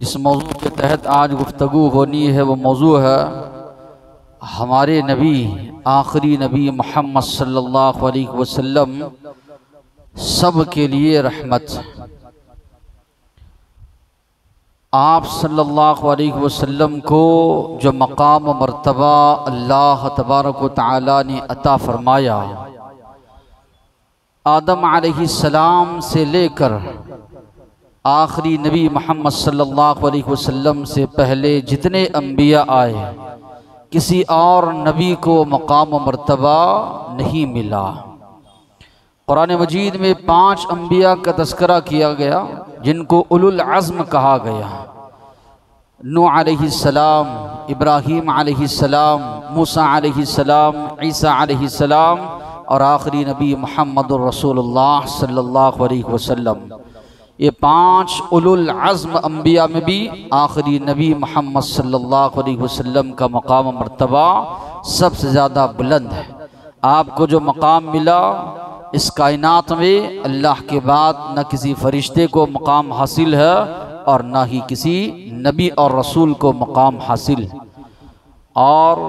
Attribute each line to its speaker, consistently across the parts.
Speaker 1: इस मौजू के तहत आज गुफ्तगू होनी है, वो मौजू है हमारे नबी आखिरी नबी मोहम्मद सल्लल्लाहु अलैहि वसल्लम सब के लिए रहमत। आप सल्लल्लाहु अलैहि वसल्लम को जो मकाम मर्तबा अल्लाह तबारक व तआला ने अता फरमाया, आदम अलैहिस्सलाम से लेकर आखिरी नबी मोहम्मद सल्लल्लाहु अलैहि वसल्लम से पहले जितने अम्बिया आए, किसी और नबी को मकाम मर्तबा नहीं मिला। कुरान मजीद में 5 अम्बिया का तज़किरा किया गया जिनको उलुल अज़्म कहा गया। नूह अलैहिस्सलाम, इब्राहीम अलैहिस्सलाम, मूसा अलैहिस्सलाम, ईसा अलैहिस्सलाम और आखिरी नबी मुहम्मदुर रसूलुल्लाह सल्लल्लाहु अलैहि वसल्लम। ये 5 उलुल अज़्म अम्बिया में भी आखिरी नबी मोहम्मद सल्लल्लाहु अलैहि वसल्लम का मकाम मर्तबा सबसे ज़्यादा बुलंद है। आपको जो मकाम मिला इस कायनात में, अल्लाह के बाद न किसी फरिश्ते को मकाम हासिल है और न ही किसी नबी और रसूल को मकाम हासिल। और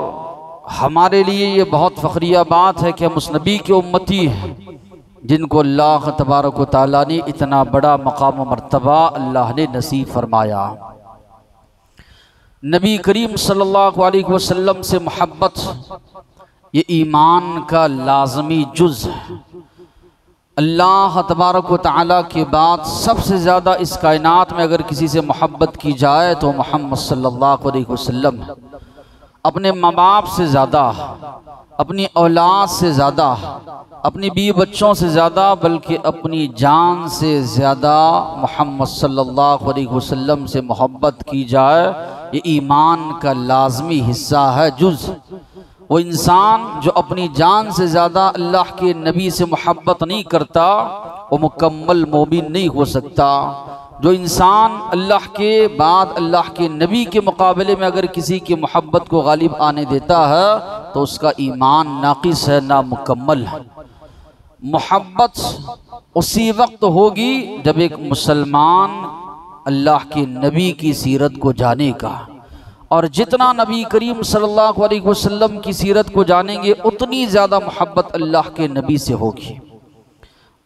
Speaker 1: हमारे लिए ये बहुत फ़ख्रिया बात है कि हम उस नबी के उम्मती हैं जिनको अल्लाह तबारक व तआला ने इतना बड़ा मकाम मर्तबा अल्लाह ने नसीब फरमाया। नबी करीम सल्लल्लाहु अलैहि वसल्लम से मोहब्बत ये ईमान का लाजमी जुज़ है। अल्लाह तबारक व तआला के बाद सबसे ज़्यादा इस कायनात में अगर किसी से मोहब्बत की जाए तो मोहम्मद सल्लल्लाहु अलैहि वसल्लम। अपने माँ बाप से ज़्यादा, अपनी औलाद से ज़्यादा, अपनी बीवी बच्चों से ज़्यादा, बल्कि अपनी जान से ज़्यादा मोहम्मद सल्लल्लाहु अलैहि वसल्लम से मोहब्बत की जाए, ये ईमान का लाजमी हिस्सा है, जुज़। वो इंसान जो अपनी जान से ज़्यादा अल्लाह के नबी से मोहब्बत नहीं करता, वो मुकम्मल मोमिन नहीं हो सकता। जो इंसान अल्लाह के बाद अल्लाह के नबी के मुकाबले में अगर किसी की मोहब्बत को गालिब आने देता है तो उसका ईमान नाक़िस है, नामुकम्मल है। मोहब्बत उसी वक्त होगी जब एक मुसलमान अल्लाह के नबी की सीरत को जानेगा, और जितना नबी करीम सल्लल्लाहु अलैहि वसल्लम की सीरत को जानेंगे उतनी ज़्यादा मोहब्बत अल्लाह के नबी से होगी।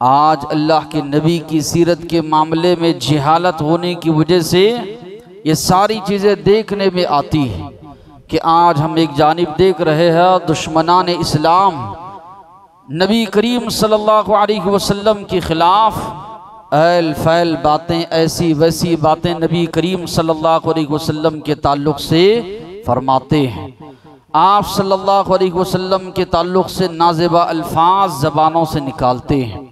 Speaker 1: आज अल्लाह के नबी की सीरत के मामले में जहालत होने की वजह से ये सारी चीज़ें देखने में आती हैं कि आज हम एक जानिब देख रहे हैं दुश्मनान इस्लाम नबी करीम सल्लल्लाहु अलैहि वसल्लम के ख़िलाफ़ ऐल फैल बातें, ऐसी वैसी बातें नबी करीम सल्लल्लाहु अलैहि वसल्लम के ताल्लुक़ से फरमाते हैं। आप सल्लल्लाहु अलैहि वसल्लम के ताल्लुक़ से नाज़िबा अल्फाज ज़बानों से निकालते हैं।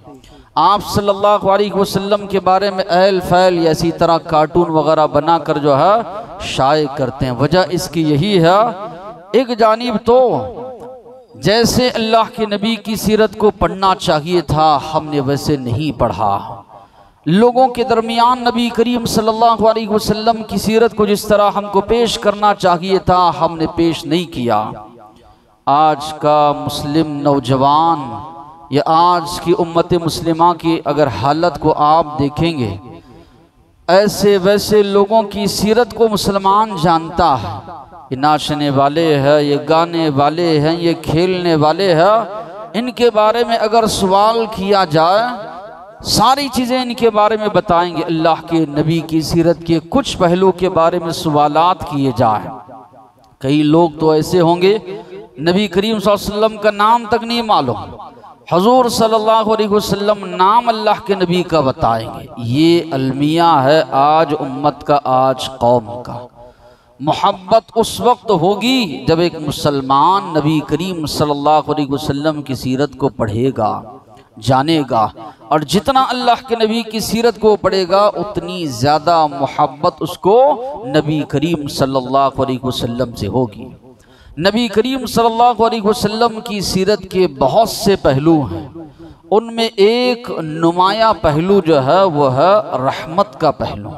Speaker 1: आप सल्लल्लाहु अलैहि वसल्लम के बारे में ऐल फैल या इसी तरह कार्टून वगैरह बनाकर जो है शाये करते हैं। वजह इसकी यही है, एक जानिब तो जैसे अल्लाह के नबी की सीरत को पढ़ना चाहिए था हमने वैसे नहीं पढ़ा। लोगों के दरमियान नबी करीम सल्लल्लाहु अलैहि वसल्लम की सीरत को जिस तरह हमको पेश करना चाहिए था हमने पेश नहीं किया। आज का मुस्लिम नौजवान या आज की उम्मत मुस्लिमा की अगर हालत को आप देखेंगे, ऐसे वैसे लोगों की सीरत को मुसलमान जानता है। ये नाचने वाले हैं, ये गाने वाले हैं, ये खेलने वाले हैं, इनके बारे में अगर सवाल किया जाए सारी चीज़ें इनके बारे में बताएंगे। अल्लाह के नबी की सीरत के कुछ पहलू के बारे में सवालात किए जाए, कई लोग तो ऐसे होंगे नबी करीम सल्लल्लाहु अलैहि वसल्लम का नाम तक नहीं मालूम, हुजूर सल्लल्लाहु अलैहि वसल्लम नाम अल्लाह के नबी का बताएंगे। ये अलमिया है आज उम्मत का, आज कौम का। मोहब्बत उस वक्त होगी जब एक मुसलमान नबी करीम सल्लल्लाहु अलैहि वसल्लम की सीरत को पढ़ेगा, जानेगा, और जितना अल्लाह के नबी की सीरत को पढ़ेगा उतनी ज़्यादा मोहब्बत उसको नबी करीम सल्लल्लाहु अलैहि वसल्लम से होगी। नबी करीम सल्लल्लाहु अलैहि वसल्लम की सीरत के बहुत से पहलू हैं, उनमें एक नुमाया पहलू जो है वह है रहमत का पहलू।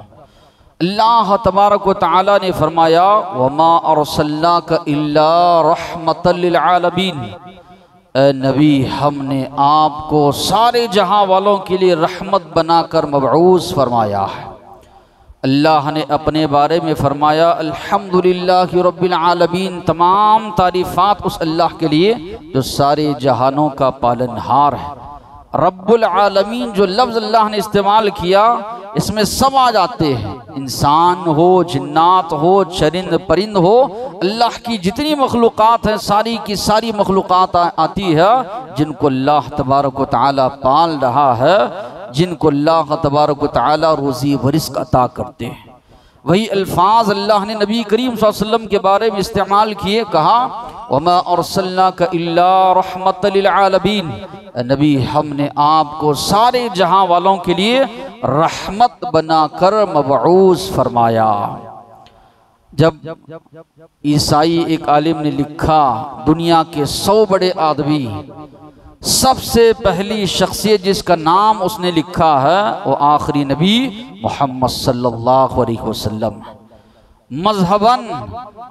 Speaker 1: अल्लाह तबारक व तआला ने फरमाया, वमा अरसलनाका इल्ला रहमतल लिल आलमीन, ए नबी हमने आपको सारे जहां वालों के लिए रहमत बनाकर मबऊस फरमाया है। अल्लाह ने अपने बारे में फरमाया अल्हम्दुलिल्लाहि रब्बिल आलमीन, तमाम तारीफ़ात उस अल्लाह के लिए जो सारे जहानों का पालनहार है। रब्बुल आलमीन जो लफ्ज़ अल्लाह ने इस्तेमाल किया, इसमें सब आ जाते हैं, इंसान हो, जिन्नात हो, चरिंद परिंद हो, अल्लाह की जितनी मखलूक़ात हैं सारी की सारी मखलूक़ात आती है जिनको अल्लाह तबारक व तआला पाल रहा है, जिनको अल्लाह तबारक व तआला रोज़ी व रिज़्क़ अता करते हैं। वही अल्फाज अल्लाह ने नबी करीम सल्लल्लाहु अलैहि वसल्लम के बारे में इस्तेमाल किए, कहा वमा अरसलनाका इल्ला रहमतल लिल आलमीन, नबी हमने आपको सारे जहां वालों के लिए रहमत बनाकर मबऊस फरमाया। जब ईसाई एक आलिम ने लिखा दुनिया के 100 बड़े आदमी, सबसे पहली शख्सियत जिसका नाम उसने लिखा है वो आखिरी नबी मोहम्मद सल्लल्लाहु अलैहि वसल्लम। मजहबन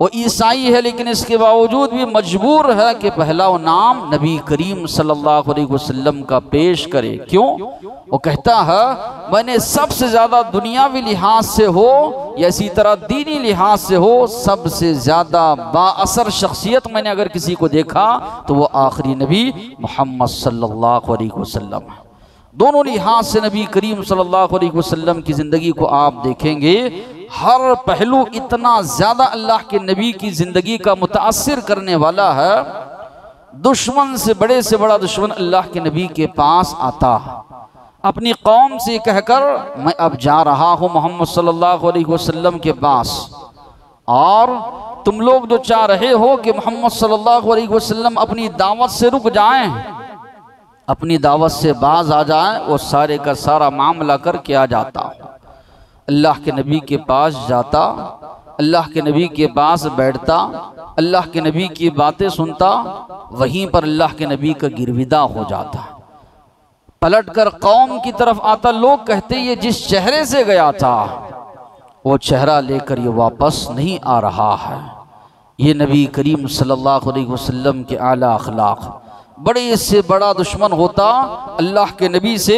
Speaker 1: वो ईसाई है, लेकिन इसके बावजूद भी मजबूर है कि पहला वो नाम नबी करीम सल्लल्लाहु अलैहि वसल्लम का पेश करे। क्यों? वो कहता है मैंने सबसे ज़्यादा दुनियावी लिहाज से हो या इसी तरह दीनी लिहाज से हो, सबसे ज़्यादा बाअसर शख्सियत मैंने अगर किसी को देखा तो वो आखिरी नबी मोहम्मद सल्लल्लाहु अलैहि वसल्लम। दोनों लिहाज से नबी करीम सल्लल्लाहु अलैहि वसल्लम की ज़िंदगी को आप देखेंगे, हर पहलू इतना ज़्यादा अल्लाह के नबी की ज़िंदगी का मुतासिर करने वाला है। दुश्मन से बड़ा दुश्मन अल्लाह के नबी के पास आता, अपनी कौम से कहकर मैं अब जा रहा हूँ मोहम्मद सल्लल्लाहु अलैहि वसल्लम के पास, और तुम लोग जो चाह रहे हो कि मोहम्मद सल्लल्लाहु अलैहि वसल्लम अपनी दावत से रुक जाएं, अपनी दावत से बाज आ जाएं, वो सारे का सारा मामला करके आ जाता। अल्लाह के नबी के पास जाता, अल्लाह के नबी के पास बैठता, अल्लाह के नबी की बातें सुनता, वहीं पर अल्लाह के नबी का गिरविदा हो जाता। पलटकर कौम की तरफ आता, लोग कहते ये जिस चेहरे से गया था वो चेहरा लेकर ये वापस नहीं आ रहा है। ये नबी करीम सल्लल्लाहु अलैहि वसल्लम के आला अखलाक। बड़े से बड़ा दुश्मन होता, अल्लाह के नबी से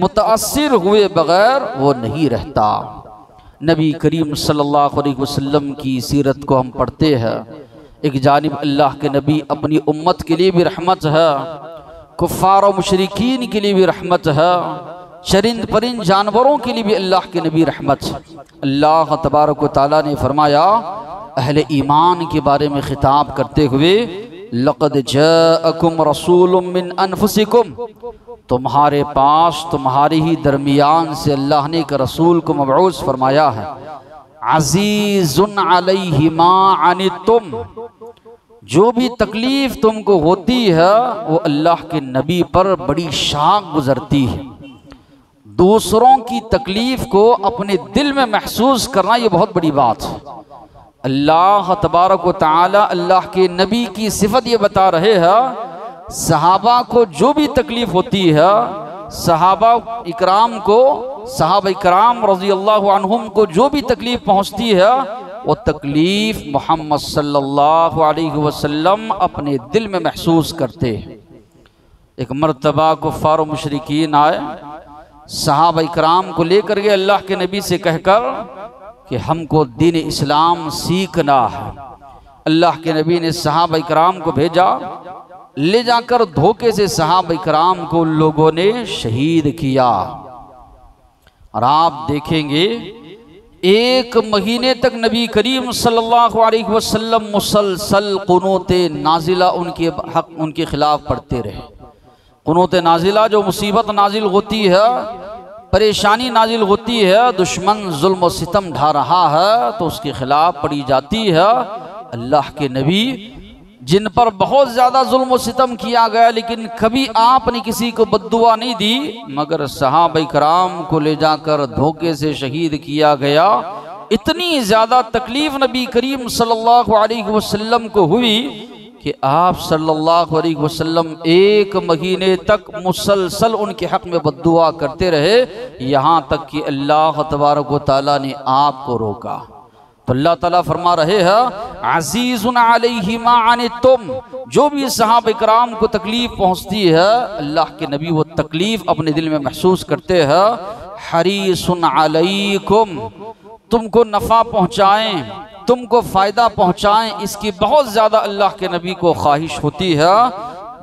Speaker 1: मुतासिर हुए बगैर वो नहीं रहता। नबी करीम सल्लल्लाहु अलैहि वसल्लम की सीरत को हम पढ़ते हैं, एक जानिब अल्लाह के नबी अपनी उम्मत के लिए भी रहमत है, कुफ्फार और मुशरिकीन के लिए भी रहमत है, चरिंद परिंद जानवरों के लिए भी अल्लाह के नबी रहमत है। अल्लाह तबारक व तआला ने फरमाया अहले ईमान के बारे में खिताब करते हुए, लक़द जाअकुम रसूलुम मिन अनफुसिकुम, तुम्हारे पास तुम्हारे ही दरमियान से अल्लाह ने एक रसूल को मबऊस फरमाया है। अज़ीज़ुन अलैहि मा अनित्तुम, जो भी तकलीफ तुमको होती है वो अल्लाह के नबी पर बड़ी शाख गुजरती है। दूसरों की तकलीफ को अपने दिल में महसूस करना ये बहुत बड़ी बात है। अल्लाह तबारक व तआला अल्लाह के नबी की सिफत ये बता रहे हैं, सहाबा को जो भी तकलीफ होती है, सहाबा इकराम रज़ी अल्लाहु अन्हुम को जो भी तकलीफ पहुँचती है, वो तकलीफ मोहम्मद सल्लल्लाहु अलैहि वसल्लम अपने दिल में महसूस करते हैं। एक मर्तबा कुफ्फार और मुशरिकीन आए, सहाबा इकराम को लेकर के अल्लाह के नबी से कहकर कि हमको दीन इस्लाम सीखना है। अल्लाह के नबी ने सहाबा इकराम को भेजा, ले जाकर धोखे से सहाबा इकराम को उन लोगों ने शहीद किया। और आप देखेंगे 1 महीने तक नबी करीम सल्लल्लाहु अलैहि वसल्लम मुसलसल कुनूत नाजिला उनके खिलाफ पढ़ते रहे। कुनूत नाजिला जो मुसीबत नाजिल होती है, परेशानी नाजिल होती है, दुश्मन जुल्म सितम ढा रहा है तो उसके खिलाफ पढ़ी जाती है। अल्लाह के नबी जिन पर बहुत ज़्यादा जुल्म सितम किया गया, लेकिन कभी आपने किसी को बद्दुआ नहीं दी, मगर सहाबा कराम को ले जाकर धोखे से शहीद किया गया। इतनी ज़्यादा तकलीफ नबी करीम सल्लल्लाहु अलैहि वसल्लम को हुई कि आप सल्लल्लाहु अलैहि वसल्लम 1 महीने तक मुसलसल उनके हक़ में बद्दुआ करते रहे, यहाँ तक कि अल्लाह तबारक व तआला ने आपको रोका। तो अल्लाह ताला फरमा रहे हैं, अज़ीज़ुन अलैहि मा अनित्तुम, जो भी सहाबा इकराम को तकलीफ पहुँचती है, अल्लाह के नबी वो तकलीफ अपने दिल में महसूस करते हैं। हरीसुन अलैकुम, तुमको नफ़ा पहुँचाएं, तुमको फ़ायदा पहुँचाएं, इसकी बहुत ज़्यादा अल्लाह के नबी को ख्वाहिश होती है।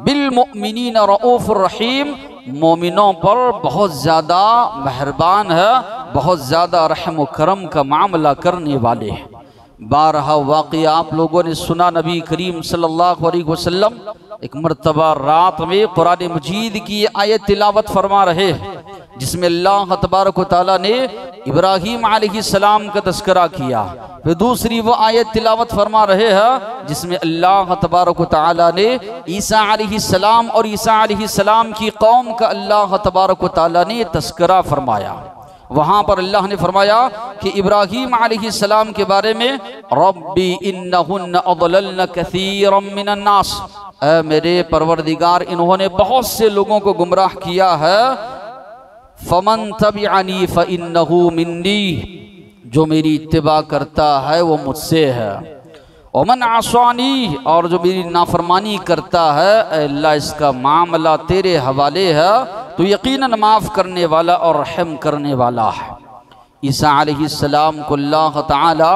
Speaker 1: बिल मुमिनीना रऊफ़ुर रहीम, मोमिनों पर बहुत ज़्यादा मेहरबान है, बहुत ज़्यादा रहम व करम का मामला करने वाले हैं। बारहा वाक़या आप लोगों ने सुना, नबी करीम सल्लल्लाहु अलैहि वसल्लम एक मरतबा रात में कुरान मजीद की आयत तिलावत फरमा रहे हैं, जिसमें अल्लाह तबारक व तआला ने इब्राहीम अलैहिस्सलाम का तज़किरा किया। फिर दूसरी वो आयत तिलावत फरमा रहे हैं जिसमें अल्लाह तबारक व तआला ने ईसा अलैहिस्सलाम और ईसा अलैहिस्सलाम की कौम का अल्लाह तबारक व तआला ने तज़किरा फरमाया। वहाँ पर अल्लाह ने फरमाया कि इब्राहीम अलैहिस्सलाम के बारे में, रब्बी इन्नहुन्न अज़लल्न कसीरम मिनन नास, ऐ मेरे परवरदिगार इन्होंने बहुत से लोगों को गुमराह किया है। फमन तबिअनी फ़इन्नहु मिन्नी, जो मेरी इत्तिबा करता है वो मुझसे है। वमन आसानी, और जो मेरी नाफरमानी करता है, अल्लाह इसका मामला तेरे हवाले है, तो यकीनन माफ़ करने वाला और रहम करने वाला है। ईसा अलैहिस्सलाम को अल्लाह ताला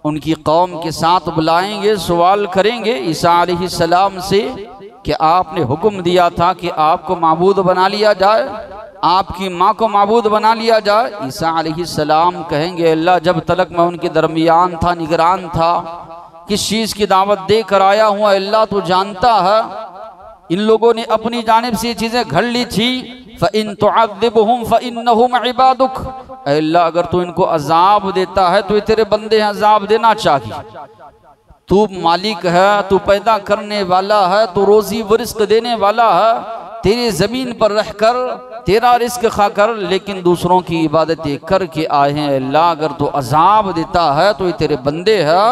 Speaker 1: उनकी कौम के साथ बुलाएंगे, सवाल करेंगे ईसा अलैहिस्सलाम से कि आपने हुक्म दिया था कि आपको माबूद बना लिया जाए, आपकी माँ को माबूद बना लिया जाए। ईसा अलैहिस्सलाम कहेंगे, अल्लाह जब तलक मैं उनके दरमियान था, निगरान था, किस चीज़ की दावत दे कर आया हूँ अल्लाह तो जानता है। इन लोगों ने अपनी जानिब से ये चीज़ें घड़ ली थी। फ़इन तुअज़्ज़िबहुम फ़इन्नहुम इबादुक, अल्लाह अगर तू इनको अजाब देता है तो ये तेरे बंदे हैं, अजाब देना चाहिए। तू मालिक है, तू पैदा करने वाला है, तू रोज़ी व रिज़्क़ देने वाला है, तेरी ज़मीन पर रहकर तेरा रिज़्क़ खाकर लेकिन दूसरों की इबादतें करके आए हैं। अल्लाह अगर तू अजाब देता है तो ये तेरे बंदे हैं,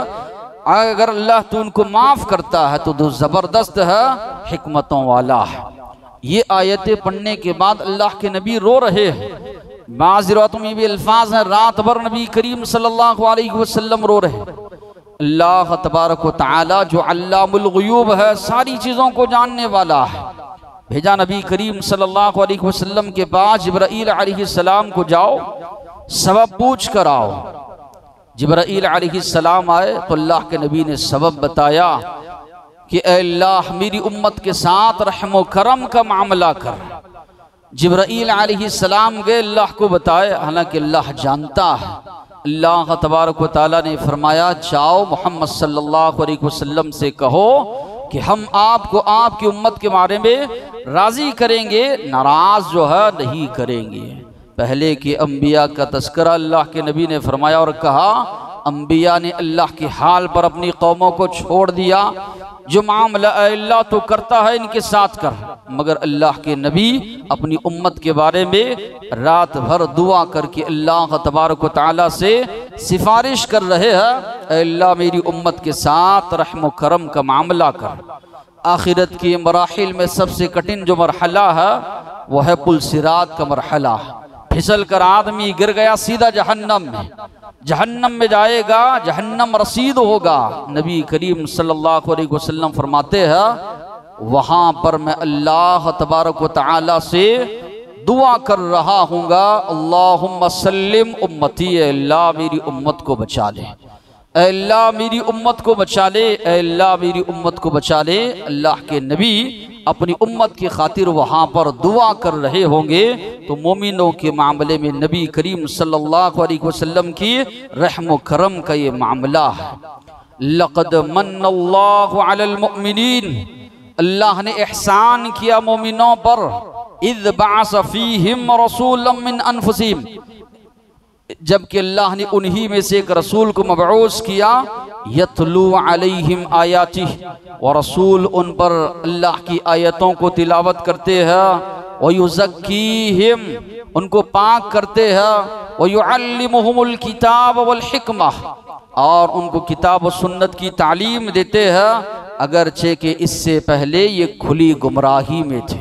Speaker 1: अगर अल्लाह तू उनको माफ़ करता है तो तू ज़बरदस्त है, हिकमतों वाला है। ये आयतें पढ़ने के बाद अल्लाह के नबी रो रहे हैं। बाज़ रिवायतों में भी अल्फाज हैं, रात भर नबी करीम सल्लल्लाहु अलैहि वसल्लम रो रहे। अल्लाह तबारक व तआला जो अल्लामुल ग़ुयूब है, सारी चीज़ों को जानने वाला है, भेजा नबी करीम सल्लल्लाहु अलैहि वसल्लम के पास, जिब्राईल अलैहिस्सलाम को जाओ सबब पूछ कर आओ। जिब्राईल अलैहिस्सलाम आए तो अल्लाह के नबी ने सबब बताया कि अल्लाह मेरी उम्मत के साथ रहम व करम का मामला कर। जिब्राईल अलैहिस्सलाम गए, अल्लाह को बताए, हालांकि अल्लाह जानता है। अल्लाह तबारक व तआला ने फरमाया, जाओ मोहम्मद सल्लल्लाहु अलैहि वसल्लम से कहो कि हम आपको आपकी उम्मत के बारे में राज़ी करेंगे, नाराज़ जो है नहीं करेंगे। पहले के अम्बिया का तज़किरा अल्लाह के नबी ने फरमाया और कहा, अम्बिया ने अल्लाह के हाल पर अपनी कौमों को छोड़ दिया, जो मामला अल्लाह तो करता है इनके साथ कर। मगर अल्लाह के नबी अपनी उम्मत के बारे में रात भर दुआ करके अल्लाह तबारक व तआला से सिफारिश कर रहे हैं, अल्लाह मेरी उम्मत के साथ रहम व करम का मामला कर। आखिरत की मराहिल में सबसे कठिन जो मरहला है वो है पुल सिरात का मरहला। फिसल कर आदमी गिर गया सीधा जहन्नम में, जहन्नम में जाएगा, जहन्नम रसीद होगा। नबी करीम सल्लल्लाहु अलैहि वसल्लम फरमाते हैं, वहाँ पर मैं अल्लाह तबारक व तआला से दुआ कर रहा हूँगा, अल्लाहुम्मा सल्लिम उम्मती, अल्लाह मेरी उम्मत को बचा ले, अल्लाह मेरी उम्मत को बचा ले, अल्लाह मेरी उम्मत को बचा ले। अल्लाह के नबी अपनी उम्मत की खातिर वहाँ पर दुआ कर रहे होंगे, तो मोमिनों के मामले में नबी करीम सल्लल्लाहु अलैहि वसल्लम की रहम व करम का ये मामला है। लक़द मन्नल्लाहु अलल मुअमिनीन, अल्लाह ने एहसान किया मोमिनों पर, इज़ बअस फ़ीहिम रसूलन मिन अनफुसिहिम, जबकि अल्लाह ने उन्हीं में से एक रसूल को मबऊस किया, यतलू अलैहिम आयातिह, व रसूल उन पर अल्लाह की आयतों को तिलावत करते हैं, व युज़क्कीहिम, उनको पाक करते हैं, व युअल्लिमुहुमुल किताब वल हिकमा, और उनको किताब व सुन्नत की तालीम देते हैं, अगरचे कि इससे पहले ये खुली गुमराही में थे।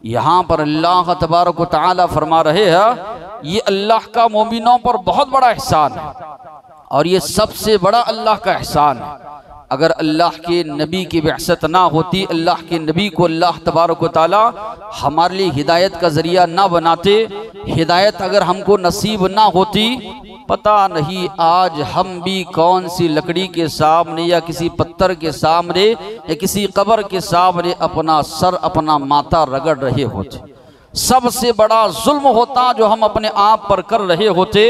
Speaker 1: यहाँ पर अल्लाह तबारक व तआला फरमा रहे हैं, ये अल्लाह का मोमिनों पर बहुत बड़ा एहसान है, और ये सबसे बड़ा अल्लाह का एहसान है। अगर अल्लाह के नबी की बिअसत ना होती, अल्लाह के नबी को अल्लाह तबारक व तआला हमारे लिए हिदायत का ज़रिया ना बनाते, हिदायत अगर हमको नसीब ना होती, पता नहीं आज हम भी कौन सी लकड़ी के सामने या किसी पत्थर के सामने या किसी कब्र के सामने अपना सर अपना माथा रगड़ रहे होते। सबसे बड़ा जुल्म होता जो हम अपने आप पर कर रहे होते,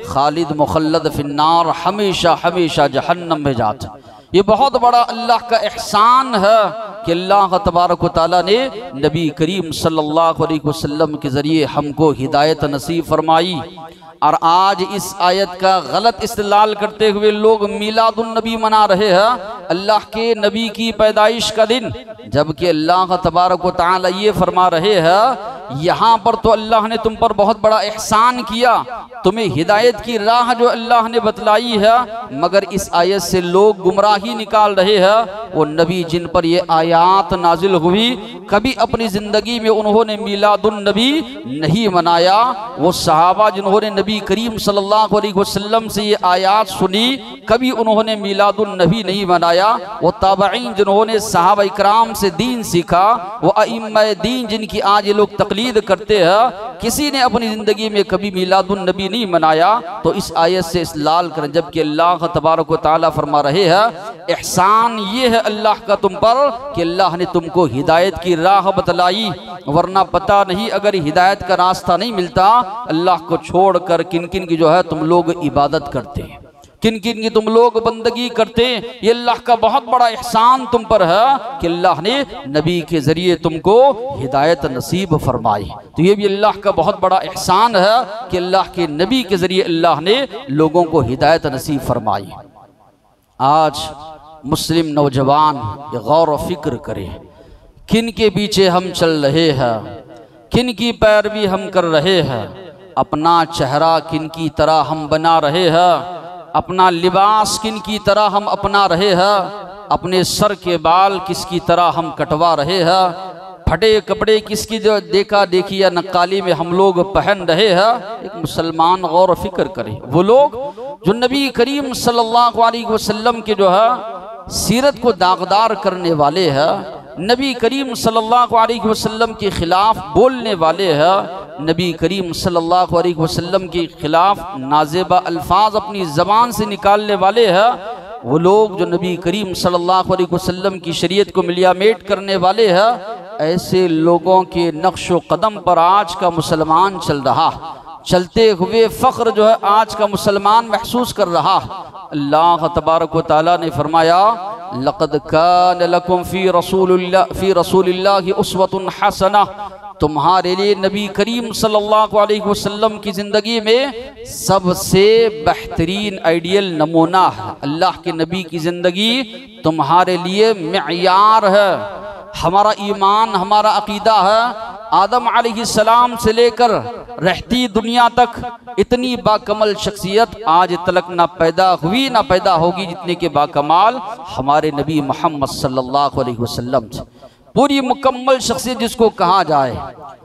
Speaker 1: खालिद मुखल्लद फिन्नार, हमेशा हमेशा जहन्नम में जाते। ये बहुत बड़ा अल्लाह का एहसान है कि अल्लाह तबारक व तआला ने नबी करीम सल्लल्लाहु अलैहि वसल्लम के ज़रिए हमको हिदायत नसीब फरमाई। और आज इस आयत का गलत इस्तेलाल करते हुए लोग मीलादुन नबी मना रहे हैं, अल्लाह के नबी की पैदाइश का दिन, जबकि अल्लाह तबारक व तआला ये फरमा रहे हैं यहाँ पर तो अल्लाह ने तुम पर बहुत बड़ा एहसान किया, तुम्हें हिदायत की राह जो अल्लाह ने बतलाई है, मगर इस आयत से लोग गुमराही निकाल रहे हैं। वो नबी जिन पर ये आयात नाजिल हुई कभी अपनी ज़िंदगी में उन्होंने मीलादुन नबी नहीं मनाया। वो सहाबा जिन्होंने नबी करीम सल्लल्लाहु अलैहि वसल्लम से ये आयात सुनी कभी उन्होंने मीलादुन नबी नहीं मनाया। वो ताबईन जिन्होंने सहाबा इकराम से दीन सीखा, वो अइम्मा दीन जिनकी आज ये लोग तकलीद करते हैं, किसी ने अपनी ज़िंदगी में कभी मीलादुन नबी नहीं मनाया। तो इस आयत से इस्लाल करें, जबकि अल्लाह तबारक व तआला फरमा रहे हैं एहसान ये है अल्लाह का तुम पर कि अल्लाह ने तुमको हिदायत की राह बतलाई, वरना पता नहीं अगर हिदायत का रास्ता नहीं मिलता अल्लाह को छोड़कर किन किन की जो है तुम लोग इबादत करते, किन किन की तुम लोग बंदगी करते। ये अल्लाह का बहुत बड़ा एहसान तुम पर है कि अल्लाह ने नबी के ज़रिए तुमको हिदायत नसीब फरमाई। तो ये भी अल्लाह का बहुत बड़ा एहसान है कि अल्लाह के नबी के ज़रिए अल्लाह ने लोगों को हिदायत नसीब फरमाई। आज मुस्लिम नौजवान गौर व फिक्र करें किन के पीछे हम चल रहे हैं, किन की पैरवी हम कर रहे हैं, अपना चेहरा किन की तरह हम बना रहे हैं, अपना लिबास किन की तरह हम अपना रहे हैं, अपने सर के बाल किसकी तरह हम कटवा रहे हैं, फटे कपड़े किसकी जो देखा देखी या नक्काली में हम लोग पहन रहे हैं। एक मुसलमान गौर व फिक्र करे। वो लोग जो नबी करीम सल्लल्लाहु अलैहि वसल्लम के जो है सीरत को दागदार करने वाले हैं, नबी करीम सल्लल्लाहु अलैहि वसल्लम के ख़िलाफ़ बोलने वाले हैं, नबी करीम सल्लल्लाहु अलैहि वसल्लम के ख़िलाफ़ नाज़ेबा अल्फाज अपनी ज़बान से निकालने वाले हैं, वो लोग जो नबी करीम सल्लल्लाहु अलैहि वसल्लम की शरीयत को मिलियामेट करने वाले हैं, ऐसे लोगों के नक्शो कदम पर आज का मुसलमान चल रहा, चलते हुए फ़ख्र जो है आज का मुसलमान महसूस कर रहा। अल्लाह तबारक व तआला ने फरमाया लक़द कान लकुम फ़ी रसूलिल्लाहि उस्वतुन हसना, तुम्हारे लिए नबी करीम सल्लल्लाहु अलैहि वसल्लम की ज़िंदगी में सबसे बेहतरीन आइडियल नमूना है। अल्लाह के नबी की ज़िंदगी तुम्हारे लिए मेयार है। हमारा ईमान हमारा अकीदा है आदम अलैहिस्सलाम से लेकर रहती दुनिया तक इतनी बाकमल शख्सियत आज तलक ना पैदा हुई ना पैदा होगी जितने के बाकमाल हमारे नबी मोहम्मद सल्लल्लाहु अलैहि वसल्लम से। पूरी मुकम्मल शख्सियत जिसको कहा जाए,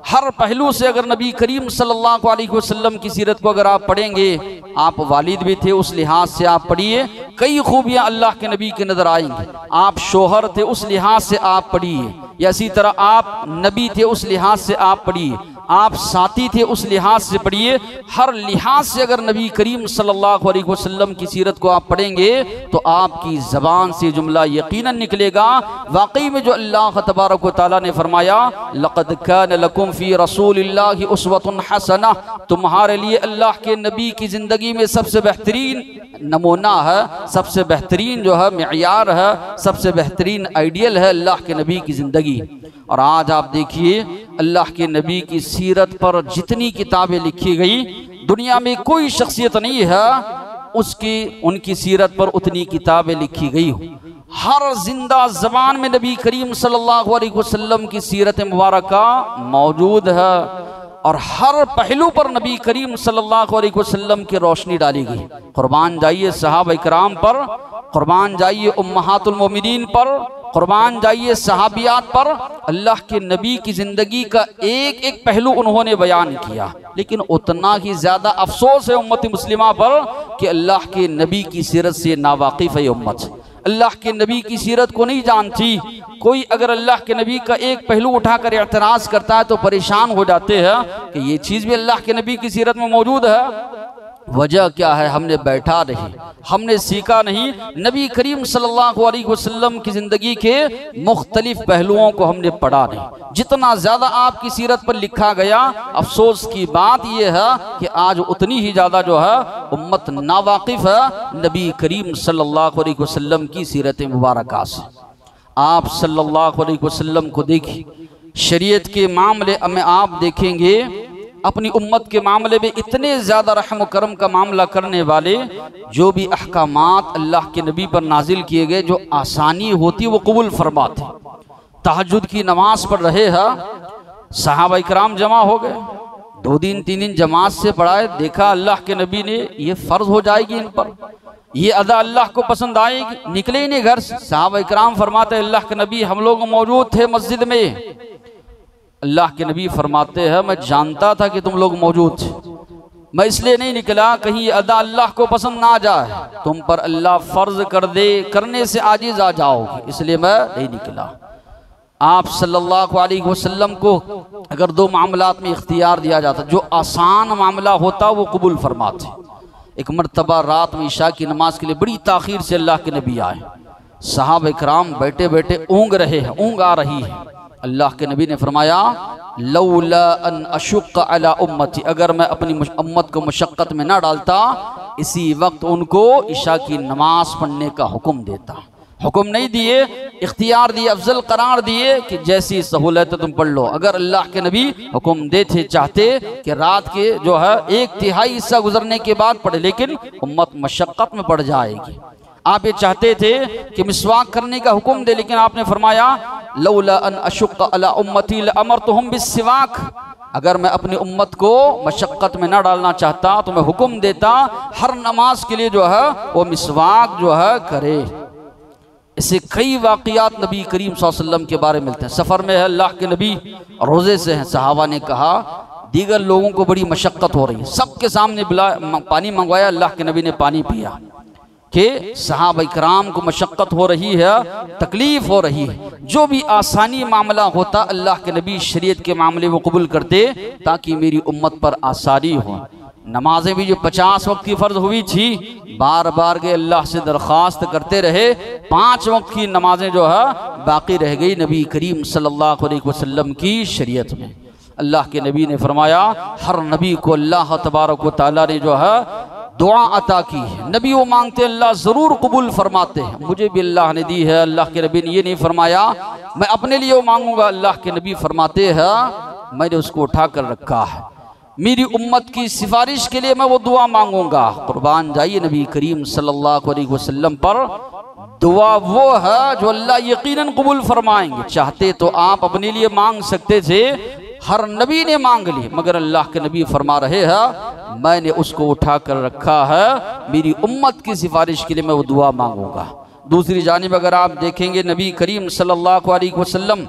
Speaker 1: हर पहलू से अगर नबी करीम सल्लल्लाहु अलैहि वसल्लम की सीरत को अगर आप पढ़ेंगे, आप वालिद भी थे उस लिहाज से आप पढ़िए, कई खूबियाँ अल्लाह के नबी के नज़र आएंगी। आप शोहर थे उस लिहाज से आप पढ़िए, या इसी तरह आप नबी थे उस लिहाज से आप पढ़िए, आप साथी थे उस लिहाज से पढ़िए। हर लिहाज से अगर नबी करीम सल्लल्लाहु अलैहि वसल्लम की सीरत को आप पढ़ेंगे तो आपकी ज़बान से जुमला यकीनन निकलेगा वाकई में जो अल्लाह तबारक व तआला ने फरमाया लक़द कान लकुम फ़ी रसूलिल्लाहि उस्वतुन हसना, तुम्हारे लिए अल्लाह के नबी की ज़िंदगी में सबसे बेहतरीन नमूना है, सबसे बेहतरीन जो है मेयार है, सबसे बेहतरीन आइडियल है अल्लाह के नबी की ज़िंदगी। और आज आप देखिए अल्लाह के नबी की सीरत पर जितनी किताबें लिखी गई, दुनिया में कोई शख्सियत नहीं है उसकी उनकी सीरत पर उतनी किताबें लिखी गई हो। हर जिंदा ज़बान में नबी करीम सल्लल्लाहु अलैहि वसल्लम की सीरत मुबारका मौजूद है और हर पहलू पर नबी करीम सल्लल्लाहु अलैहि वसल्लम की रोशनी डाली गई। कुर्बान जाइए सहाबा इकराम पर, कुर्बान जाइए उम्महातुल मोमिनीन पर, कुर्बान जाइए सहाबियात पर। अल्लाह के नबी की ज़िंदगी का एक एक पहलू उन्होंने बयान किया, लेकिन उतना ही ज़्यादा अफसोस है उम्मत मुस्लिमा पर कि अल्लाह के नबी की सीरत से नावाकिफ़ है उम्मत, अल्लाह के नबी की सीरत को नहीं जानती। कोई अगर अल्लाह के नबी का एक पहलू उठाकर एतराज़ करता है तो परेशान हो जाते हैं कि ये चीज़ भी अल्लाह के नबी की सीरत में मौजूद है। वजह क्या है? हमने बैठा नहीं, हमने सीखा नहीं, नबी करीम सल्लल्लाहु अलैहि वसल्लम की ज़िंदगी के मुख्तलिफ पहलुओं को हमने पढ़ा नहीं। जितना ज़्यादा आपकी सीरत पर लिखा गया, अफसोस की बात यह है कि आज उतनी ही ज़्यादा जो है उम्मत नावाकिफ़ है नबी करीम सल्लल्लाहु अलैहि वसल्लम की सीरत मुबारका से। आप सल्लल्लाहु अलैहि वसल्लम को देखिए, शरीयत के मामले में आप देखेंगे अपनी उम्मत के मामले में इतने ज़्यादा रहम करम का मामला करने वाले, जो भी अहकामात अल्लाह के नबी पर नाजिल किए गए, जो आसानी होती वो कबूल फरमाते। तहज्जुद की नमाज पढ़ रहे हैं, सहाबा इकराम जमा हो गए, 2 दिन 3 दिन जमात से पढ़ाए, देखा अल्लाह के नबी ने ये फ़र्ज हो जाएगी इन पर, ये अदा अल्लाह को पसंद आएगी, निकले ही नहीं घर से। सहाबा इकराम फरमाते अल्लाह के नबी हम लोग मौजूद थे मस्जिद में। अल्लाह के नबी फरमाते हैं मैं जानता था कि तुम लोग मौजूद थे, मैं इसलिए नहीं निकला कहीं ये अदा अल्लाह को पसंद ना आ जाए, तुम पर अल्लाह फ़र्ज कर दे, करने से आजिज़ आ जाओगे, इसलिए मैं नहीं निकला। आप सल्लल्लाहु अलैहि वसल्लम को अगर 2 मामलात में इख्तियार दिया जाता, जो आसान मामला होता वो कबूल फरमाते। एक मरतबा रात में इशा की नमाज के लिए बड़ी ताख़ीर से अल्लाह के नबी आए, सहाबा इकराम बैठे बैठे ऊँग रहे हैं, ऊँग आ रही है। अल्लाह के नबी ने फरमाया लौला अन अशुक्क अला उम्मती, अगर मैं अपनी उम्मत को मशक्क़त में ना डालता, इसी वक्त उनको इशा की नमाज पढ़ने का हुक्म देता। हुक्म नहीं दिए, इख्तियार दिए, अफजल करार दिए कि जैसी सहूलत तुम पढ़ लो। अगर अल्लाह के नबी हुक्म देते चाहते कि रात के जो है 1/3 हिस्सा गुजरने के बाद पढ़े, लेकिन उम्मत मशक्क़त में पड़ जाएगी। आप ये चाहते थे कि मिसवाक करने का हुक्म दे, लेकिन आपने फरमाया लौला अन अशुक्क अला उम्मती लअमरतुहुम बिस्सिवाक, अगर मैं अपनी उम्मत को मशक्क़त में ना डालना चाहता तो मैं हुक्म देता हर नमाज के लिए जो है वो मिसवाक जो है करे। इससे कई वाक़ियात नबी करीम सल्लल्लाहु अलैहि वसल्लम के बारे में मिलते हैं। सफ़र में है अल्लाह के नबी, रोज़े से हैं, सहाबा ने कहा दीगर लोगों को बड़ी मशक्क़त हो रही है, सबके सामने पानी मंगवाया, अल्लाह के नबी ने पानी पिया कि सहाबा इकराम को मशक्क़त हो रही है, तकलीफ़ हो रही है। जो भी आसानी मामला होता अल्लाह के नबी शरीयत के मामले वो कबूल करते ताकि मेरी उम्मत पर आसानी हो। नमाजें भी जो 50 वक्त की फ़र्ज हुई थी, बार बार के अल्लाह से दरख्वास्त करते रहे, 5 वक्त की नमाजें जो है बाकी रह गई नबी करीम सल्लल्लाहु अलैहि वसल्लम की शरीयत में। अल्लाह के नबी ने फरमाया हर नबी को अल्लाह तबारक व तआला ने जो है दुआ अता की है, नबी वो मांगते अल्लाह ज़रूर कबूल फरमाते हैं। मुझे भी अल्लाह ने दी है, अल्लाह के नबी ने ये नहीं फरमाया मैं अपने लिए वो मांगूंगा, अल्लाह के नबी फरमाते हैं मैंने उसको उठा कर रखा है, मेरी उम्मत की सिफारिश के लिए मैं वो दुआ मांगूंगा। कुर्बान जाइए नबी करीम सल्लल्लाहु अलैहि वसल्लम पर, दुआ वो है जो अल्लाह यकीनन कबूल फरमाएंगे। चाहते तो आप अपने लिए मांग सकते थे, हर नबी ने मांग ली, मगर अल्लाह के नबी फरमा रहे हैं मैंने उसको उठा कर रखा है, मेरी उम्मत की सिफारिश के लिए मैं वो दुआ मांगूंगा। दूसरी जानिब अगर आप देखेंगे नबी करीम सल्लल्लाहु अलैहि वसल्लम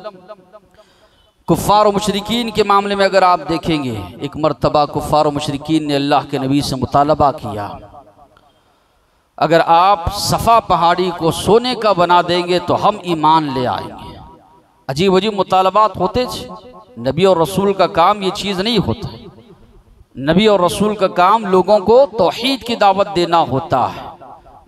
Speaker 1: कुफ़ार और मुशरिकीन के मामले में अगर आप देखेंगे, एक मरतबा कुफ़ार और मुशरिकीन ने अल्लाह के नबी से मुतालबा किया अगर आप सफ़ा पहाड़ी को सोने का बना देंगे तो हम ईमान ले आएंगे। अजीब अजीब मुतालबात होते थे, नबी और रसूल का काम ये चीज़ नहीं होता। नबी और रसूल का काम लोगों को तौहीद की दावत देना होता है,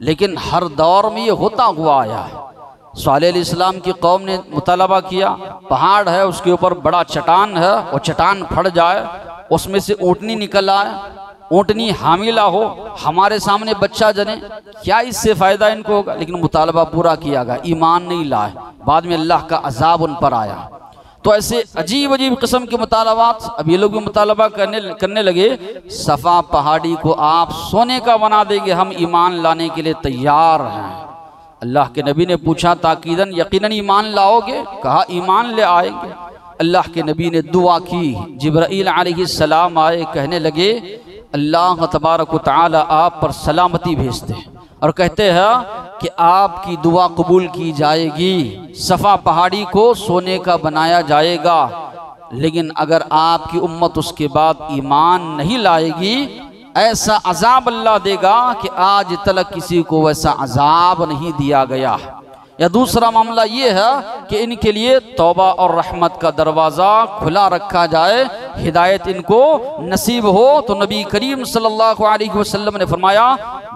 Speaker 1: लेकिन हर दौर में ये होता हुआ आया है। सालेह अलैहिस्सलाम की कौम ने मुतालबा किया, पहाड़ है उसके ऊपर बड़ा चट्टान है, और चट्टान फट जाए, उसमें से ऊँटनी निकल आए, ऊँटनी हामिला हो, हमारे सामने बच्चा जने, क्या इससे फ़ायदा इनको होगा? लेकिन मुतालबा पूरा किया गया, ईमान नहीं लाए, बाद में अल्लाह का अजाब उन पर आया। तो ऐसे अजीब अजीब किस्म के मुतालबात, अब ये लोग भी मुतालबा करने लगे सफ़ा पहाड़ी को आप सोने का बना देंगे, हम ईमान लाने के लिए तैयार हैं। अल्लाह के नबी ने पूछा ताकीदन यकीनन ईमान लाओगे? कहा ईमान ले आएंगे। अल्लाह के नबी ने दुआ की, जिब्राईल अलैहिस्सलाम आए, कहने लगे अल्लाह तबारक व तआला आप पर सलामती भेजते हैं और कहते हैं कि आपकी दुआ कबूल की जाएगी, सफ़ा पहाड़ी को सोने का बनाया जाएगा, लेकिन अगर आपकी उम्मत उसके बाद ईमान नहीं लाएगी ऐसा अजाब अल्लाह देगा कि आज तक किसी को वैसा अजाब नहीं दिया गया। या दूसरा मामला ये है कि इनके लिए तौबा और रहमत का दरवाज़ा खुला रखा जाए, हिदायत इनको नसीब हो। तो नबी करीम सल्लल्लाहु अलैहि वसल्लम ने फरमाया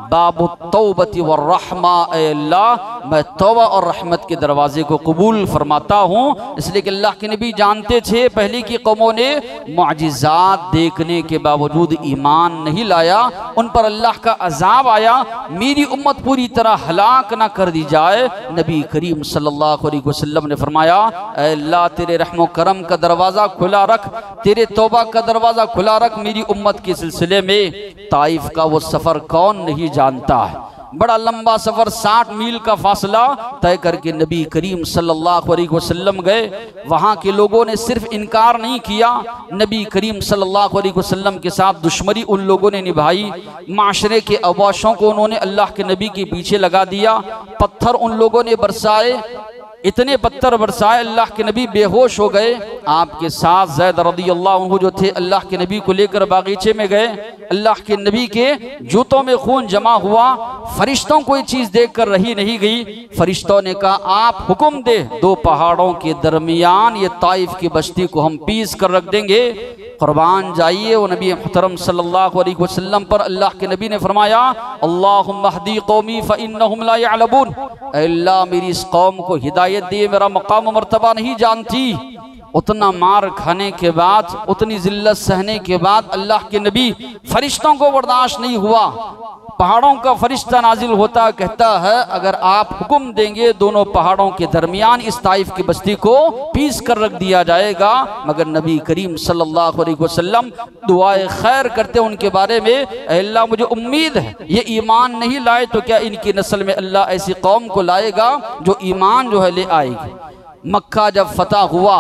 Speaker 1: बाबु तौबती व रहमा, अल्लाह मैं तौबा और रहमत के दरवाजे को कबूल फरमाता हूँ। इसलिए कि अल्लाह के नबी जानते थे पहले की कौमों ने मुअजिज़ात देखने के बावजूद ईमान नहीं लाया, उन पर अल्लाह का अजाब आया, मेरी उम्मत पूरी तरह हलाक ना कर दी जाए। नबी करीम सल्लल्लाहु अलैहि वसल्लम ने फरमाया अल्लाह तेरे रहमो करम का दरवाज़ा खुला रख, तेरे तौबा का दरवाज़ा खुला रख। मेरी उम्मत के सिलसिले में ताइफ का वो सफ़र कौन नहीं जानता है, बड़ा लंबा सफ़र 60 मील का फासला तय करके नबी करीम सल्लल्लाहु अलैहि वसल्लम गए। वहाँ के लोगों ने सिर्फ इनकार नहीं किया, नबी करीम सल्लल्लाहु अलैहि वसल्लम के साथ दुश्मनी उन लोगों ने निभाई। माशरे के अवाशों को उन्होंने अल्लाह के नबी के पीछे लगा दिया, पत्थर उन लोगों ने बरसाए, इतने पत्थर बरसाए अल्लाह के नबी बेहोश हो गए। आपके साथ ज़ैद रज़ियल्लाहु अन्हु जो थे अल्लाह के नबी को लेकर बागीचे में गए, अल्लाह के नबी के जूतों में खून जमा हुआ। फरिश्तों को ये चीज़ देखकर रही नहीं गई, फरिश्तों ने कहा आप हुक्म दे, 2 पहाड़ों के दरमियान ये ताइफ की बस्ती को हम पीस कर रख देंगे। कुर्बान जाइए वो नबी मुहतरम सल्लल्लाहु अलैहि वसल्लम पर अल्लाह के नबी ने फरमाया अल्लाहुम्मा हदी कौमी फ़इन्नहुम ला यअलमून, अल्लाह मेरी इस कौम को हिदायत दिए, मेरा मकाम मर्तबा नहीं जानती। उतना मार खाने के बाद, उतनी जिल्लत सहने के बाद अल्लाह के नबी, फरिश्तों को बर्दाश्त नहीं हुआ, पहाड़ों का फरिश्ता नाजिल होता कहता है अगर आप हुक्म देंगे दोनों पहाड़ों के दरमियान इस ताइफ की बस्ती को पीस कर रख दिया जाएगा। मगर नबी करीम सल्लल्लाहु अलैहि वसल्लम दुआए खैर करते उनके बारे में, अल्लाह मुझे उम्मीद है ये ईमान नहीं लाए तो क्या इनकी नस्ल में अल्लाह ऐसी कौम को लाएगा जो ईमान जो है ले आएगी। मक्का जब फतह हुआ,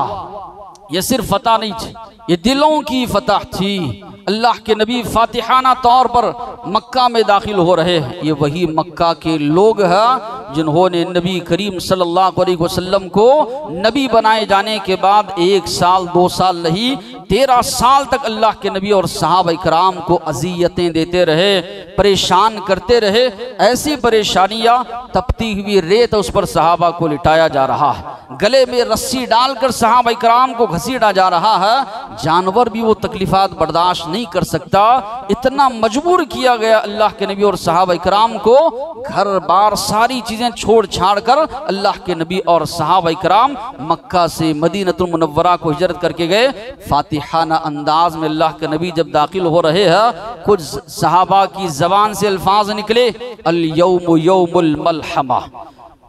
Speaker 1: ये सिर्फ फतह नहीं थी, ये दिलों की फतह थी। अल्लाह के नबी फातिहाना तौर पर मक्का में दाखिल हो रहे हैं। ये वही मक्का के लोग हैं जिन्होंने नबी करीम सल्लल्लाहु अलैहि वसल्लम को नबी बनाए जाने के बाद 1 साल 2 साल नहीं 13 साल तक अल्लाह के नबी और सहाबा इकराम को अज़ियतें देते रहे, परेशान करते रहे। ऐसी परेशानियाँ, तपती हुई रेत उस पर सहाबा को लिटाया जा रहा है, गले में रस्सी डालकर सहाबा इकराम को घसीटा जा रहा है, जानवर भी वो तकलीफात बर्दाश्त नहीं कर सकता। इतना मजबूर किया गया अल्लाह के नबी और सहाबा इकराम को, घर बार सारी चीज़ें छोड़ छाड़ कर अल्लाह के नबी और सहाबा इकराम मक्का से मदीनतुल मुनव्वरा को हिजरत करके गए। फातिहाना अंदाज में अल्लाह के नबी जब दाखिल हो रहे हैं, कुछ सहाबा की ज़बान से अल्फाज निकले अल यौम यौमुल मलहमा,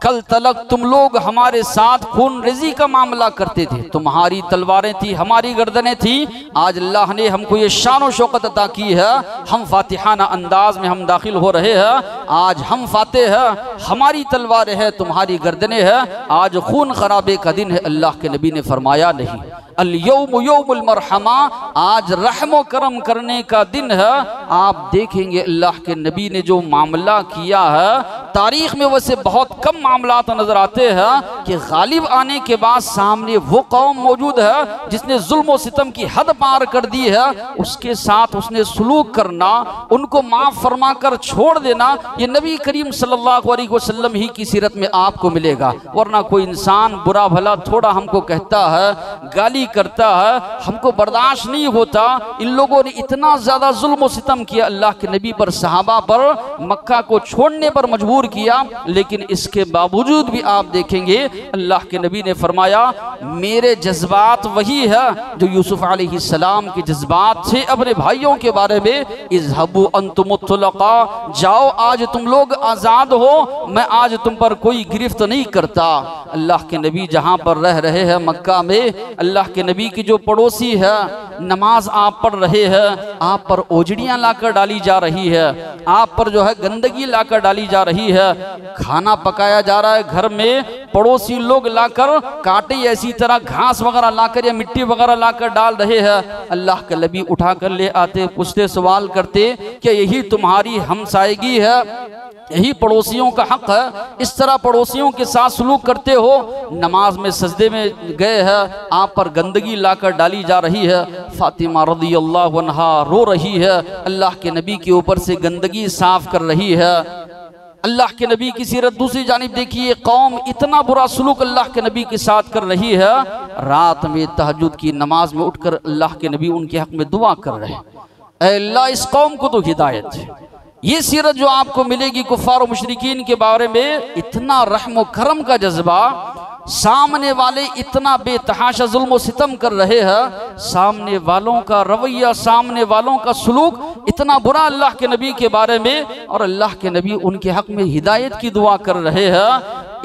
Speaker 1: कल तलक तुम लोग हमारे साथ खून रेजी का मामला करते थे, तुम्हारी तलवारें थी, हमारी गर्दनें थी। आज अल्लाह ने हमको ये शान और शौकत अता की है, हम फातिहाना अंदाज में हम दाखिल हो रहे हैं। आज हम फातेह हैं, हमारी तलवारें हैं, तुम्हारी गर्दनें हैं, आज खून खराबे का दिन है। अल्लाह के नबी ने फरमाया नहीं, अल यौम यौमुल मरहमा, आज रहमो करम करने का दिन है। आप देखेंगे अल्लाह के नबी ने जो मामला किया है, तारीख में वैसे बहुत कम मामला नजर आते हैं कि गालिब आने के बाद सामने वो कौम मौजूद है जिसने जुल्म और सितम की हद पार कर दी है, उसके साथ उसने सलूक करना, उनको माफ फरमा कर छोड़ देना, ये नबी करीम सल्लल्लाहु अलैहि वसल्लम ही की सीरत में आपको मिलेगा। वरना कोई इंसान बुरा भला थोड़ा हमको कहता है, गाली करता है, हमको बर्दाश्त नहीं होता। इन लोगों ने इतना ज्यादा जुल्म और सितम किया अल्लाह के नबी पर, सहाबा पर, मक्का को छोड़ने पर मजबूर किया, लेकिन इसके बावजूद भी आप देखेंगे अल्लाह के नबी ने फरमाया मेरे जज्बात वही है जो यूसुफ अलैहिस्सलाम के जज्बात थे अपने भाइयों के बारे में, इज़हबू अंतुम मुतलका, जाओ आज तुम लोग आज़ाद हो, मैं आज तुम पर कोई गिरफ्त नहीं करता। अल्लाह के नबी जहाँ पर रह रहे हैं मक्का में, अल्लाह के नबी की जो पड़ोसी है, नमाज आप पढ़ रहे हैं, आप पर ओजड़ियाँ लाकर डाली जा रही है, आप पर जो है गंदगी लाकर डाली जा रही है, खाना पकाया जा रहा है घर में, पड़ोसी लोग लाकर कांटे ऐसी तरह घास वगैरह लाकर या मिट्टी वगैरह लाकर डाल रहे हैं। अल्लाह के नबी उठा कर ले आते, पूछते, सवाल करते कि यही तुम्हारी हमसायगी है, यही पड़ोसियों का हक है, इस तरह पड़ोसियों के साथ सलूक करते हो। नमाज में सजदे में गए हैं, आप पर गंदगी लाकर डाली जा रही है। फातिमा रज़ियल्लाहु अन्हा रो रही है, अल्लाह के नबी के ऊपर से गंदगी साफ कर रही है। अल्लाह के नबी की सीरत। दूसरी जानिब देखिए, कौम इतना बुरा सलूक अल्लाह के नबी के साथ कर रही है, रात में तहज्जुद की नमाज में उठकर अल्लाह के नबी उनके हक में दुआ कर रहे हैं, ऐ अल्लाह इस कौम को तो हिदायत है। ये सीरत जो आपको मिलेगी कुफ्फार और मुशरिकीन के बारे में, इतना रहम व करम का जज्बा, सामने वाले इतना बेतहाशा जुल्म व सितम कर रहे हैं, सामने वालों का रवैया, सामने वालों का सलूक इतना बुरा अल्लाह के नबी के बारे में, और अल्लाह के नबी उनके हक में हिदायत की दुआ कर रहे हैं।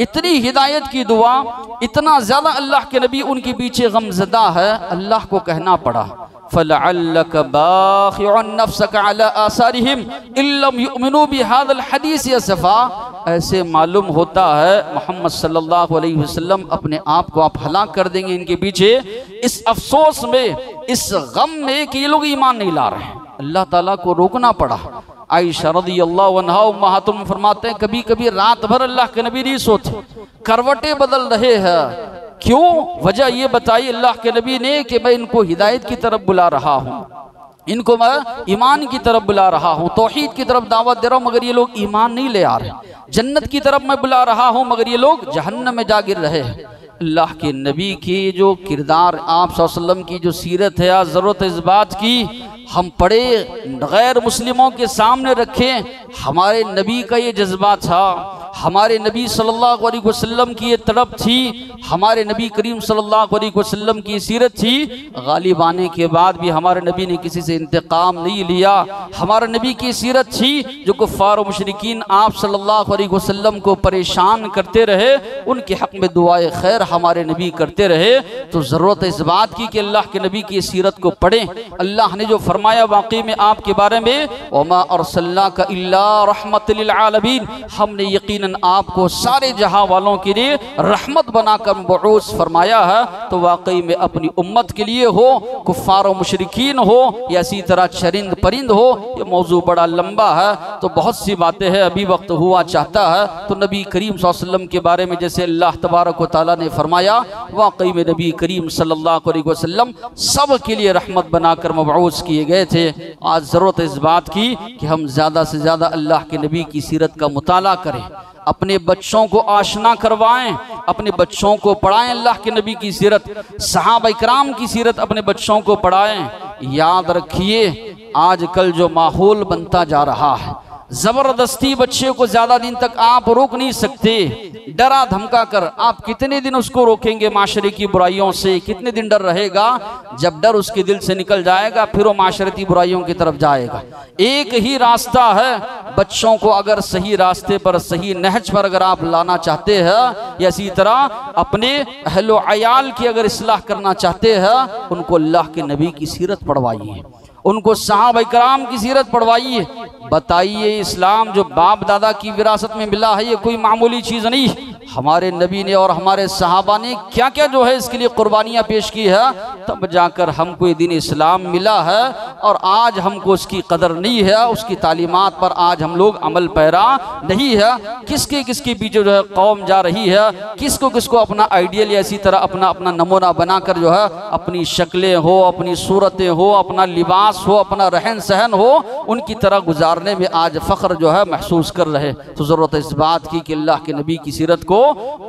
Speaker 1: इतनी हिदायत की दुआ, इतना ज़्यादा अल्लाह के नबी उनके पीछे गमज़दा है, अल्लाह को कहना पड़ा फलअल्लक बाखिउन नफ्सक अला आसारिहिम इल्लम युमिनू बिहादिल हदीस असफा। ऐसे मालूम होता है मोहम्मद सल्लल्लाहु अलैहि वसल्लम अपने आप को आप हलाक कर देंगे इनके पीछे, इस अफसोस में, इस गम में कि ये लोग ईमान नहीं ला रहे हैं। अल्लाह ताला को रोकना पड़ा। आयशा रज़ियल्लाहु अन्हा उम्महातुल फरमाते हैं, कभी कभी रात भर अल्लाह के नबी नहीं सोते, करवटें बदल रहे हैं। क्यों? वजह ये बताई अल्लाह के नबी ने कि मैं इनको हिदायत की तरफ बुला रहा हूँ, इनको मैं ईमान की तरफ बुला रहा हूँ, तौहीद की तरफ दावत दे रहा हूँ, मगर ये लोग ईमान नहीं ले आ रहे। जन्नत की तरफ मैं बुला रहा हूँ, मगर ये लोग जहन्नम में जा गिर रहे हैं। अल्लाह के नबी की जो किरदार, आप सल्लल्लाहु अलैहि वसल्लम की जो सीरत है, आज ज़रूरत है इस बात की हम पढ़े, गैर मुस्लिमों के सामने रखें। हमारे नबी का ये जज्बा था, हमारे नबी सल्लल्लाहु अलैहि वसल्लम की ये तड़प थी, हमारे नबी करीम सल्लल्लाहु अलैहि वसल्लम की सीरत थी। गालिब आने के बाद भी हमारे नबी ने किसी से इंतकाम नहीं लिया। हमारे नबी की सीरत थी जो कुफ्फार और मुशरिकीन आप सल्लल्लाहु अलैहि वसल्लम को परेशान करते रहे, उनके हक में दुआए खैर हमारे नबी करते रहे। तो ज़रूरत है इस बात की कि अल्लाह के नबी की सीरत को पढ़ें। अल्लाह ने जो फरमाया वाकई में आपके बारे में, वमा अर्सलनाका इल्ला रहमतल लिल आलमीन, हमने यकीनन आपको सारे जहां वालों के लिए रहमत बनाकर मबऊस फरमाया है। तो वाकई में अपनी उम्मत के लिए हो, कुफ्फार और मुशरिकीन हो, या इसी तरह चरिंद परिंद हो, ये मौजू बड़ा लंबा है, तो बहुत सी बातें हैं, अभी वक्त हुआ चाहता है। तो नबी करीम सल्लल्लाहु अलैहि वसल्लम के बारे में जैसे अल्लाह तबारक व तआला ने फरमाया, वाकई में नबी करीम सल्लल्लाहु अलैहि वसल्लम सब के लिए रहमत बनाकर मबऊस किए गए थे। आज ज़रूरत है इस बात की कि हम ज़्यादा से ज़्यादा अल्लाह के नबी की सीरत का मुताला करें, अपने बच्चों को आशना करवाएं, अपने बच्चों को पढ़ाएं अल्लाह के नबी की सीरत, सहाबा इकराम की सीरत अपने बच्चों को पढ़ाएं। याद रखिए, आजकल जो माहौल बनता जा रहा है, जबरदस्ती बच्चे को ज्यादा दिन तक आप रोक नहीं सकते, डरा धमका कर। आप कितने दिन उसको रोकेंगे माशरे की बुराइयों से? कितने दिन डर रहेगा? जब डर उसके दिल से निकल जाएगा फिर वो माशरती बुराइयों की तरफ जाएगा। एक ही रास्ता है, बच्चों को अगर सही रास्ते पर, सही नहज पर अगर आप लाना चाहते हैं, या इसी तरह अपने अहलो अयाल की अगर इस्लाह करना चाहते हैं, उनको अल्लाह के नबी की सीरत पढ़वाइए, उनको सहाबा इकराम की सीरत पढ़वाइए। बताइए, इस्लाम जो बाप दादा की विरासत में मिला है, ये कोई मामूली चीज़ नहीं। हमारे नबी ने और हमारे सहाबा ने क्या क्या जो है इसके लिए कुर्बानियाँ पेश की है, तब जाकर हमको ये दीन इस्लाम मिला है। और आज हमको उसकी कदर नहीं है, उसकी तालीमात पर आज हम लोग अमल पैरा नहीं है। किसके किसके पीछे जो है कौम जा रही है, किसको किसको अपना आइडियल या इसी तरह अपना अपना नमूना बनाकर जो है अपनी शक्लें हो, अपनी सूरतें हो, अपना लिबास हो, अपना रहन सहन हो, उनकी तरह गुजारने में आज फ़ख्र जो है महसूस कर रहे। तो ज़रूरत है इस बात की कि अल्लाह के नबी की सीरत को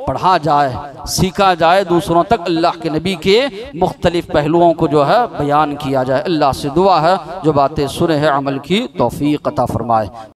Speaker 1: पढ़ा जाए, सीखा जाए, दूसरों तक अल्लाह के नबी के मुख्तलिफ पहलुओं को जो है बयान किया जाए। अल्लाह से दुआ है जो बातें सुने हैं अमल की तौफीक अता फरमाए।